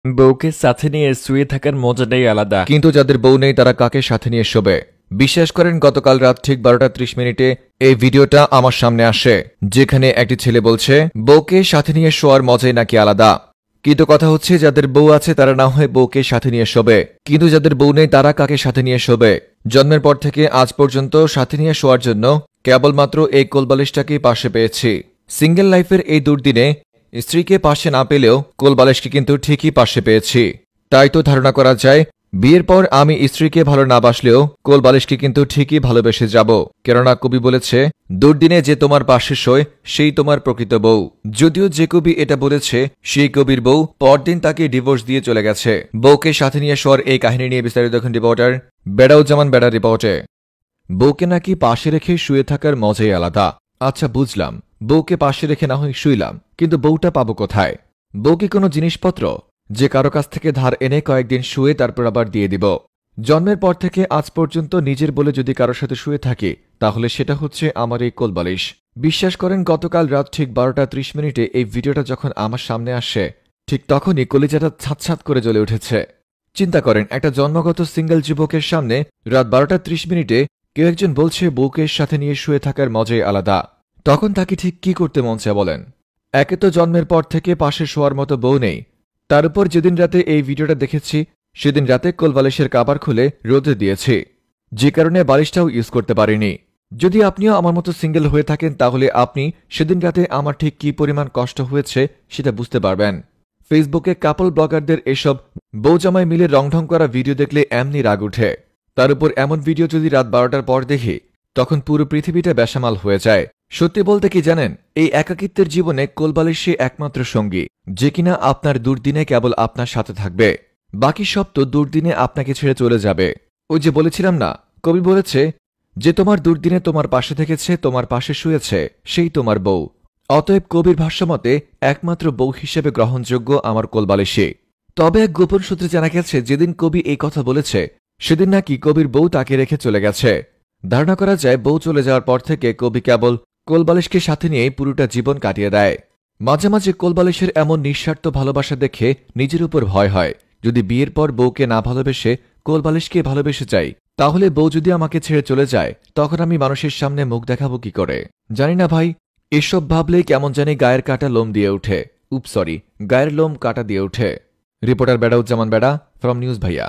বউকে সাথে নিয়ে শুয়ে থাকার মজাটাই আলাদা। কিন্তু যাদের বউ নেই তারা কাকে সাথে নিয়ে শোবে? বিশ্বাস করেন গতকাল রাত ঠিক 12:30 এই ভিডিওটা আমার সামনে আসে, যেখানে একটি ছেলে বলছে বউকে সাথে নিয়ে শোয়ার মজাই নাকি আলাদা। কিন্তু কথা হচ্ছে যাদের বউ আছে তারা না হয় বউকে সাথে নিয়ে শোবে, কিন্তু যাদের বউ নেই তারা কাকে সাথে নিয়ে শোবে? জন্মের পর থেকে আজ পর্যন্ত সাথে নিয়ে শোয়ার জন্য কেবলমাত্র এই কোলবালিশটাকেই পাশে পেয়েছি। সিঙ্গেল লাইফের এই দুর্দিনে স্ত্রীকে পাশে না পেলেও কোলবালিশকে কিন্তু ঠিকই পাশে পেয়েছি। তাই তো ধারণা করা যায় বিয়ের পর আমি স্ত্রীকে ভালো না বাসলেও কোলবালিশকে কিন্তু ঠিকই ভালোবেসে যাব। কেননা কবি বলেছে, দুর্দিনে যে তোমার পাশে শোয় সেই তোমার প্রকৃত বউ। যদিও যে কবি এটা বলেছে সেই কবির বউ পরদিন তাকে ডিভোর্স দিয়ে চলে গেছে। বউকে সাথে নিয়ে শোয়ার এই কাহিনী নিয়ে বিস্তারিত দেখুন রিপোর্টার বেড়াউজ্জামান বেড়া রিপোর্টে। বউকে নাকি পাশে রেখে শুয়ে থাকার মজাই আলাদা। আচ্ছা বুঝলাম, বউকে পাশে রেখে না হয় শুইলাম, কিন্তু বউটা পাবো কোথায়? বউ কি কোনো জিনিসপত্র যে কারো কাছ থেকে ধার এনে কয়েকদিন শুয়ে তারপর আবার দিয়ে দিব? জন্মের পর থেকে আজ পর্যন্ত নিজের বলে যদি কারোর সাথে শুয়ে থাকি তাহলে সেটা হচ্ছে আমার এই কোলবালিশ। বিশ্বাস করেন গতকাল রাত ঠিক 12:30 এই ভিডিওটা যখন আমার সামনে আসে ঠিক তখনই কলিজাটা ছাতছাত করে জ্বলে উঠেছে। চিন্তা করেন একটা জন্মগত সিঙ্গেল যুবকের সামনে রাত 12:30 কেউ একজন বলছে বউকে সাথে নিয়ে শুয়ে থাকার মজাই আলাদা। তখন তাকে ঠিক কি করতে মন চায় বলেন? একে তো জন্মের পর থেকে পাশে শোয়ার মতো বউ নেই, তার উপর যেদিন রাতে এই ভিডিওটা দেখেছি সেদিন রাতে কোলবালিশের কাবার খুলে রোদে দিয়েছি, যে কারণে বালিশটাও ইউজ করতে পারিনি। যদি আপনিও আমার মতো সিঙ্গেল হয়ে থাকেন তাহলে আপনি সেদিন রাতে আমার ঠিক কি পরিমাণ কষ্ট হয়েছে সেটা বুঝতে পারবেন। ফেসবুকে কাপল ব্লগারদের এসব বউজামাই মিলে রংঢং করা ভিডিও দেখলে এমনি রাগ উঠে। তার উপর এমন ভিডিও যদি রাত 12টার পর দেখি তখন পুরো পৃথিবীটা বেসামাল হয়ে যায়। সত্যি বলতে কি জানেন, এই একাকিত্বের জীবনে কোলবালিশই একমাত্র সঙ্গী যে কিনা আপনার দুর্দিনে কেবল আপনার সাথে থাকবে। বাকি সব তো দুর্দিনে আপনাকে ছেড়ে চলে যাবে। ওই যে বলেছিলাম না, কবি বলেছে যে তোমার দুর্দিনে তোমার পাশে থেকেছে, তোমার পাশে শুয়েছে সেই তোমার বউ। অতএব কবির ভাষ্যমতে একমাত্র বউ হিসেবে গ্রহণযোগ্য আমার কোলবালিশই। তবে এক গোপন সূত্রে জানা গেছে যেদিন কবি এই কথা বলেছে সেদিন নাকি কবির বউ তাকে রেখে চলে গেছে। ধারণা করা যায় বউ চলে যাওয়ার পর থেকে কবি কেবল কোলবালিশকে সাথে নিয়েই পুরোটা জীবন কাটিয়ে দেয়। মাঝে মাঝে কোলবালিশের এমন নিঃস্বার্থ ভালোবাসা দেখে নিজের উপর ভয় হয়, যদি বিয়ের পর বউকে না ভালোবেসে কোলবালিশকে ভালোবেসে চাই তাহলে বউ যদি আমাকে ছেড়ে চলে যায় তখন আমি মানুষের সামনে মুখ দেখাবো কি করে? জানি না ভাই, এসব ভাবলেই কেমন জানি গায়ের কাটা লোম দিয়ে উঠে। গায়ের লোম কাটা দিয়ে উঠে। রিপোর্টার বেড়াউজ্জামান বেড়া ফ্রম নিউজ ভাইয়া।